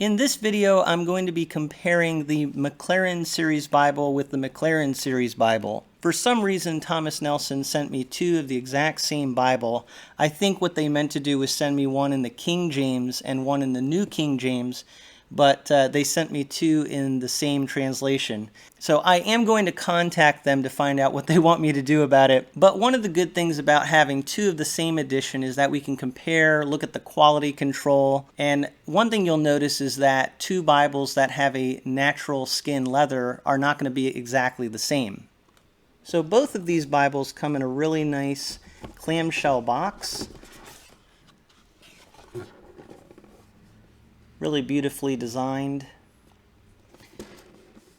In this video, I'm going to be comparing the Maclaren Series Bible with the Maclaren Series Bible. For some reason, Thomas Nelson sent me two of the exact same Bible. I think what they meant to do was send me one in the King James and one in the New King James, but they sent me two in the same translation. So I am going to contact them to find out what they want me to do about it. But one of the good things about having two of the same edition is that we can compare, look at the quality control. And one thing you'll notice is that two Bibles that have a natural skin leather are not going to be exactly the same. So both of these Bibles come in a really nice clamshell box. Really beautifully designed.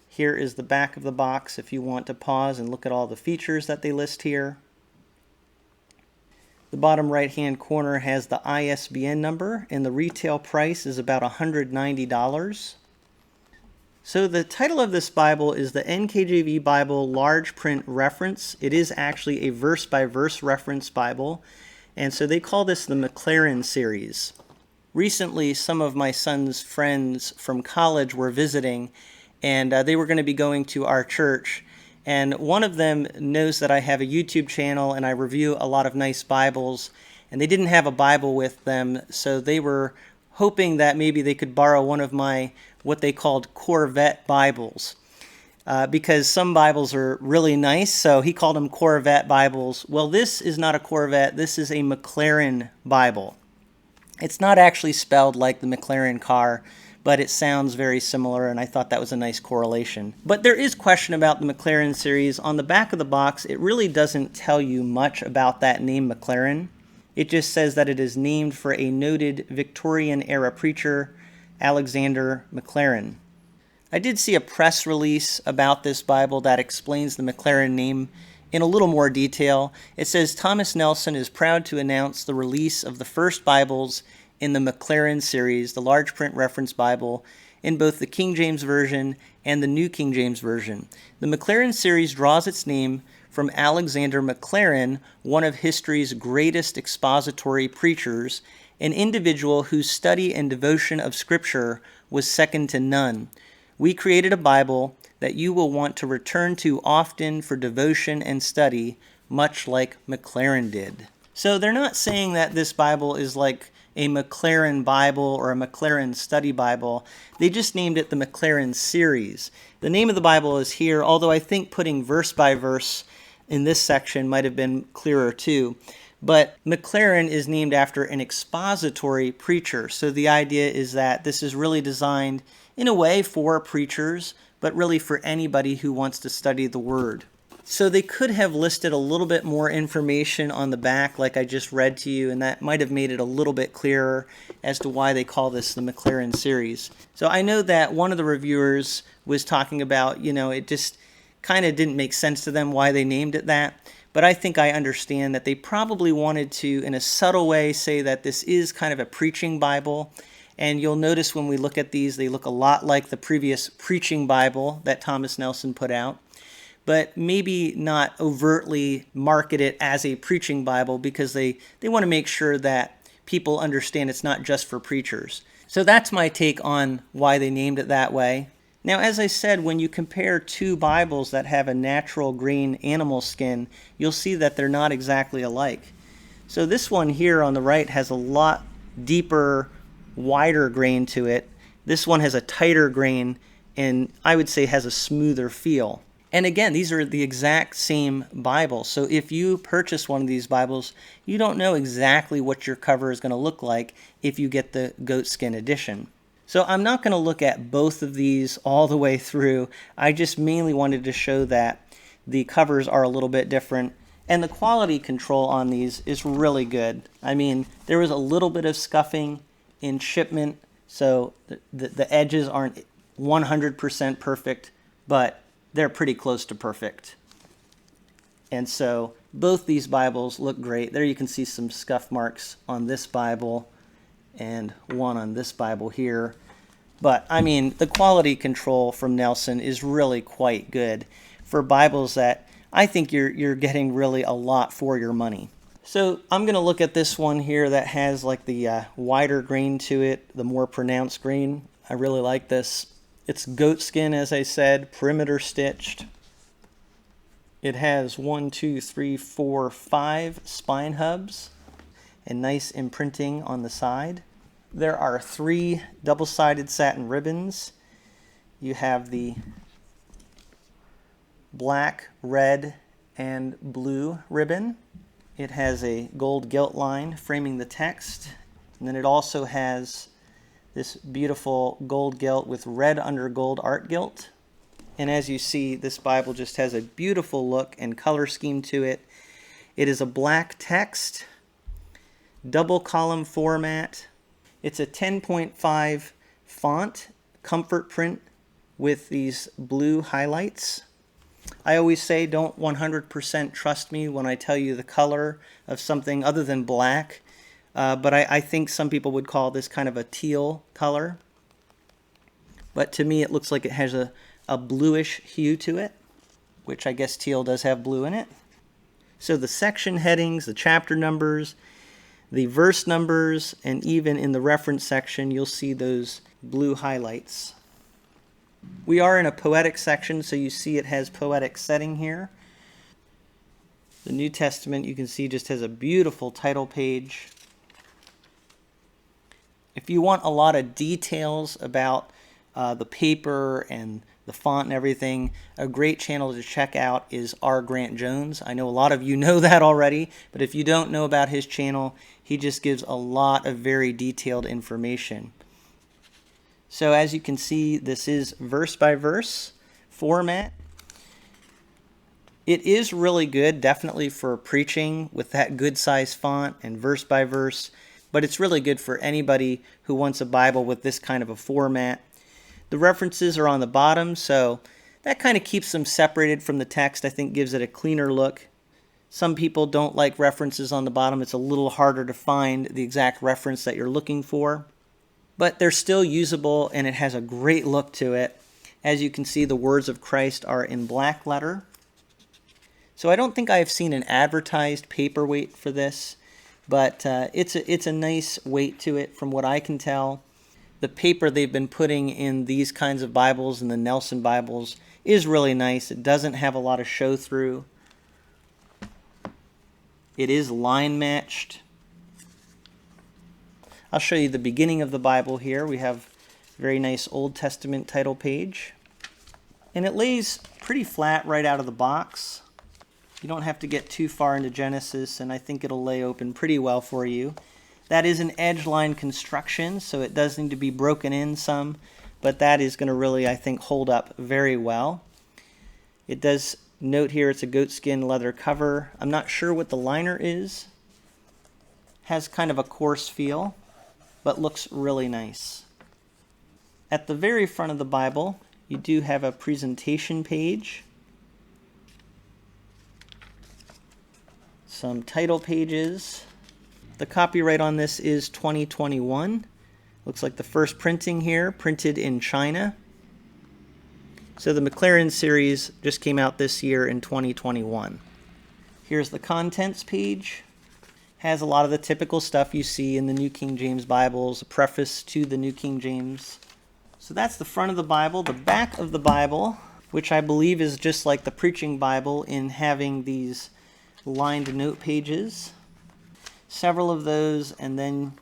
Here is the back of the box if you want to pause and look at all the features that they list here. The bottom right hand corner has the ISBN number and the retail price is about $190. So the title of this Bible is the NKJV Bible Large Print Reference. It is actually a verse-by-verse reference Bible, and so they call this the Maclaren series. Recently, some of my son's friends from college were visiting, and they were going to be going to our church. And one of them knows that I have a YouTube channel and I review a lot of nice Bibles, and they didn't have a Bible with them, so they were hoping that maybe they could borrow one of my what they called Corvette Bibles. Because some Bibles are really nice, so he called them Corvette Bibles. Well, this is not a Corvette, this is a Maclaren Bible. It's not actually spelled like the McLaren car, but it sounds very similar, and I thought that was a nice correlation. But there is question about the Maclaren series. On the back of the box, it really doesn't tell you much about that name Maclaren. It just says that it is named for a noted Victorian-era preacher, Alexander Maclaren. I did see a press release about this Bible that explains the Maclaren name in a little more detail. It says, Thomas Nelson is proud to announce the release of the first Bibles in the Maclaren series, the large print reference Bible, in both the King James Version and the New King James Version. The Maclaren series draws its name from Alexander Maclaren, one of history's greatest expository preachers, an individual whose study and devotion of Scripture was second to none. We created a Bible that you will want to return to often for devotion and study, much like Maclaren did. So they're not saying that this Bible is like a Maclaren Bible or a Maclaren Study Bible. They just named it the Maclaren series. The name of the Bible is here, although I think putting verse by verse in this section might have been clearer too. But Maclaren is named after an expository preacher. So the idea is that this is really designed in a way for preachers, but really for anybody who wants to study the Word. So they could have listed a little bit more information on the back like I just read to you, and that might have made it a little bit clearer as to why they call this the Maclaren series. So I know that one of the reviewers was talking about, it just kind of didn't make sense to them why they named it that. But I think I understand that they probably wanted to, in a subtle way, say that this is kind of a preaching Bible. And you'll notice when we look at these, they look a lot like the previous preaching Bible that Thomas Nelson put out, but maybe not overtly market it as a preaching Bible because they want to make sure that people understand it's not just for preachers. So that's my take on why they named it that way. Now, as I said, when you compare two Bibles that have a natural green animal skin, you'll see that they're not exactly alike. So this one here on the right has a lot deeper, wider grain to it. This one has a tighter grain and I would say has a smoother feel. And again, these are the exact same Bible. So if you purchase one of these Bibles, you don't know exactly what your cover is going to look like if you get the Goatskin edition. So I'm not going to look at both of these all the way through. I just mainly wanted to show that the covers are a little bit different. And the quality control on these is really good. I mean, there was a little bit of scuffing in shipment, so the edges aren't 100% perfect, but they're pretty close to perfect. And so both these Bibles look great. There you can see some scuff marks on this Bible and one on this Bible here. But I mean, the quality control from Nelson is really quite good for Bibles that I think you're getting really a lot for your money. So I'm going to look at this one here that has like the wider grain to it, the more pronounced grain. I really like this. It's goatskin, as I said, perimeter stitched. It has 1, 2, 3, 4, 5 spine hubs and nice imprinting on the side. There are 3 double-sided satin ribbons. You have the black, red, and blue ribbon. It has a gold gilt line framing the text, and then it also has this beautiful gold gilt with red under gold art gilt. And as you see, this Bible just has a beautiful look and color scheme to it. It is a black text, double column format. It's a 10.5 font, comfort print with these blue highlights. I always say don't 100% trust me when I tell you the color of something other than black, but I think some people would call this kind of a teal color. But to me it looks like it has a bluish hue to it, which I guess teal does have blue in it. So the section headings, the chapter numbers, the verse numbers, and even in the reference section you'll see those blue highlights. We are in a poetic section, so you see it has poetic setting here. The New Testament, you can see, just has a beautiful title page. If you want a lot of details about the paper and the font and everything, a great channel to check out is R. Grant Jones. I know a lot of you know that already, but if you don't know about his channel, he just gives a lot of very detailed information. So as you can see, this is verse by verse format. It is really good, definitely for preaching with that good size font and verse by verse, but it's really good for anybody who wants a Bible with this kind of a format. The references are on the bottom, so that kind of keeps them separated from the text. I think gives it a cleaner look. Some people don't like references on the bottom. It's a little harder to find the exact reference that you're looking for. But they're still usable, and it has a great look to it. As you can see, the words of Christ are in black letter. So I don't think I've seen an advertised paperweight for this, but it's a nice weight to it from what I can tell. The paper they've been putting in these kinds of Bibles and the Nelson Bibles is really nice. It doesn't have a lot of show through. It is line matched. I'll show you the beginning of the Bible here. We have a very nice Old Testament title page. And it lays pretty flat right out of the box. You don't have to get too far into Genesis, and I think it'll lay open pretty well for you. That is an edge line construction, so it does need to be broken in some, but that is going to really, I think, hold up very well. It does note here it's a goatskin leather cover. I'm not sure what the liner is. Has kind of a coarse feel, but looks really nice. At the very front of the Bible, you do have a presentation page, some title pages. The copyright on this is 2021. Looks like the first printing here, printed in China. So the Maclaren series just came out this year in 2021. Here's the contents page. Has a lot of the typical stuff you see in the New King James Bibles, a preface to the New King James. So that's the front of the Bible. The back of the Bible, which I believe is just like the preaching Bible in having these lined note pages. Several of those, and then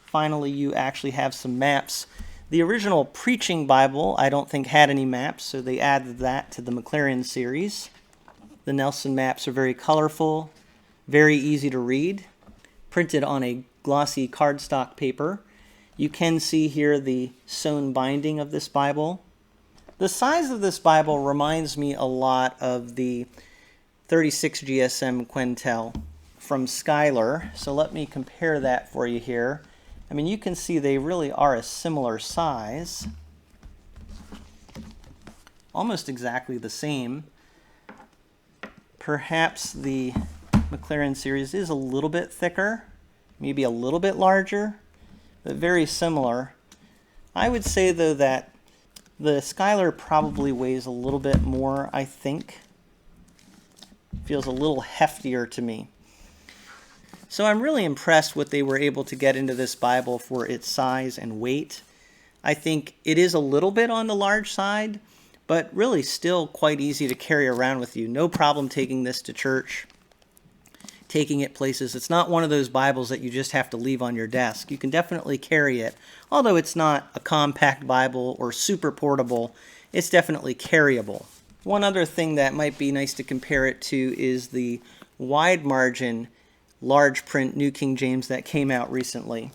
finally you actually have some maps. The original preaching Bible I don't think had any maps, so they added that to the Maclaren series. The Nelson maps are very colorful, very easy to read, printed on a glossy cardstock paper. You can see here the sewn binding of this Bible. The size of this Bible reminds me a lot of the 36 GSM Quentel from Schuyler. So let me compare that for you here. I mean, you can see they really are a similar size. Almost exactly the same. Perhaps the Maclaren series is a little bit thicker, maybe a little bit larger, but very similar. I would say, though, that the Schuyler probably weighs a little bit more, I think. Feels a little heftier to me. So I'm really impressed what they were able to get into this Bible for its size and weight. I think it is a little bit on the large side, but really still quite easy to carry around with you. No problem taking this to church, taking it places. It's not one of those Bibles that you just have to leave on your desk. You can definitely carry it. Although it's not a compact Bible or super portable, it's definitely carryable. One other thing that might be nice to compare it to is the wide margin large print New King James that came out recently.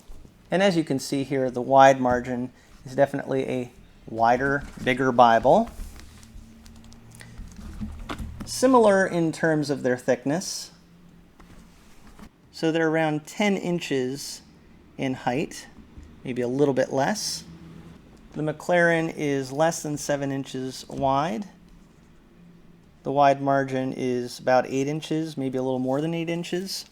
And as you can see here, the wide margin is definitely a wider, bigger Bible. Similar in terms of their thickness. So they're around 10 inches in height, maybe a little bit less. The Maclaren is less than 7 inches wide. The wide margin is about 8 inches, maybe a little more than 8 inches.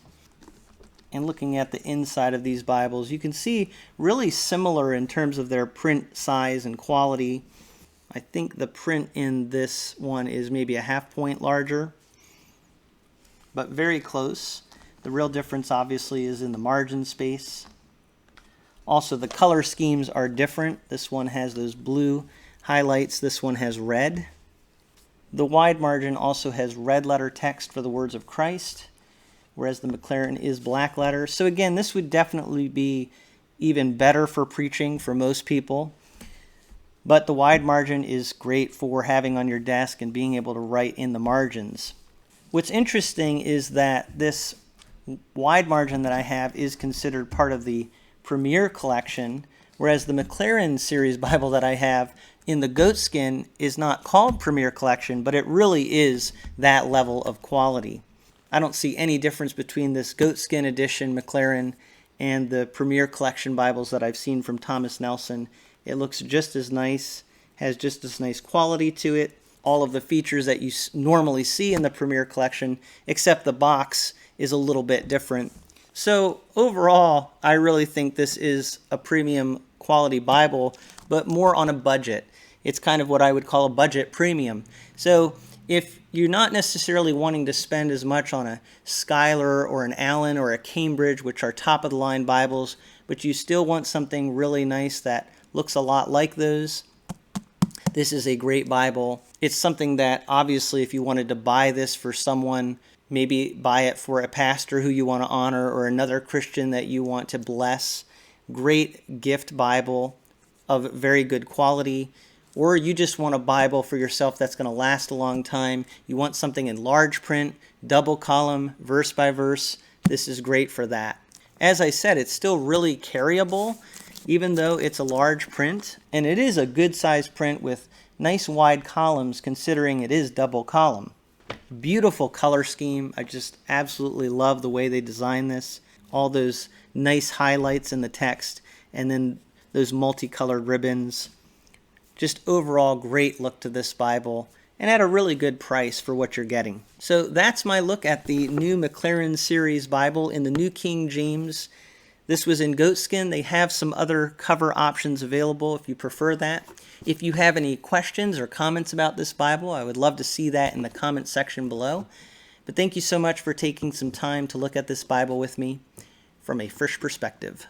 And looking at the inside of these Bibles, you can see really similar in terms of their print size and quality. I think the print in this one is maybe a half point larger, but very close. The real difference obviously is in the margin space. Also, the color schemes are different. This one has those blue highlights. This one has red. The wide margin also has red letter text for the words of Christ, whereas the Maclaren is black letter. So again, this would definitely be even better for preaching for most people. But the wide margin is great for having on your desk and being able to write in the margins. What's interesting is that this wide margin that I have is considered part of the Premier collection, whereas the Maclaren series Bible that I have in the Goatskin is not called Premier collection, but it really is that level of quality. I don't see any difference between this Goatskin edition Maclaren and the Premier collection Bibles that I've seen from Thomas Nelson. It looks just as nice, has just as nice quality to it. All of the features that you normally see in the Premier collection, except the box is a little bit different. So overall, I really think this is a premium quality Bible, but more on a budget. It's kind of what I would call a budget premium. So if you're not necessarily wanting to spend as much on a Schuyler or an Allen or a Cambridge, which are top-of-the-line Bibles, but you still want something really nice that looks a lot like those, this is a great Bible. It's something that obviously if you wanted to buy this for someone, maybe buy it for a pastor who you want to honor or another Christian that you want to bless, great gift Bible of very good quality. Or you just want a Bible for yourself that's going to last a long time. You want something in large print, double column, verse by verse. This is great for that. As I said, it's still really carryable, even though it's a large print. And it is a good size print with nice wide columns considering it is double column. Beautiful color scheme. I just absolutely love the way they designed this. All those nice highlights in the text and then those multicolored ribbons. Just overall great look to this Bible and at a really good price for what you're getting. So that's my look at the new Maclaren series Bible in the New King James. This was in Goatskin. They have some other cover options available if you prefer that. If you have any questions or comments about this Bible, I would love to see that in the comment section below. But thank you so much for taking some time to look at this Bible with me from a fresh perspective.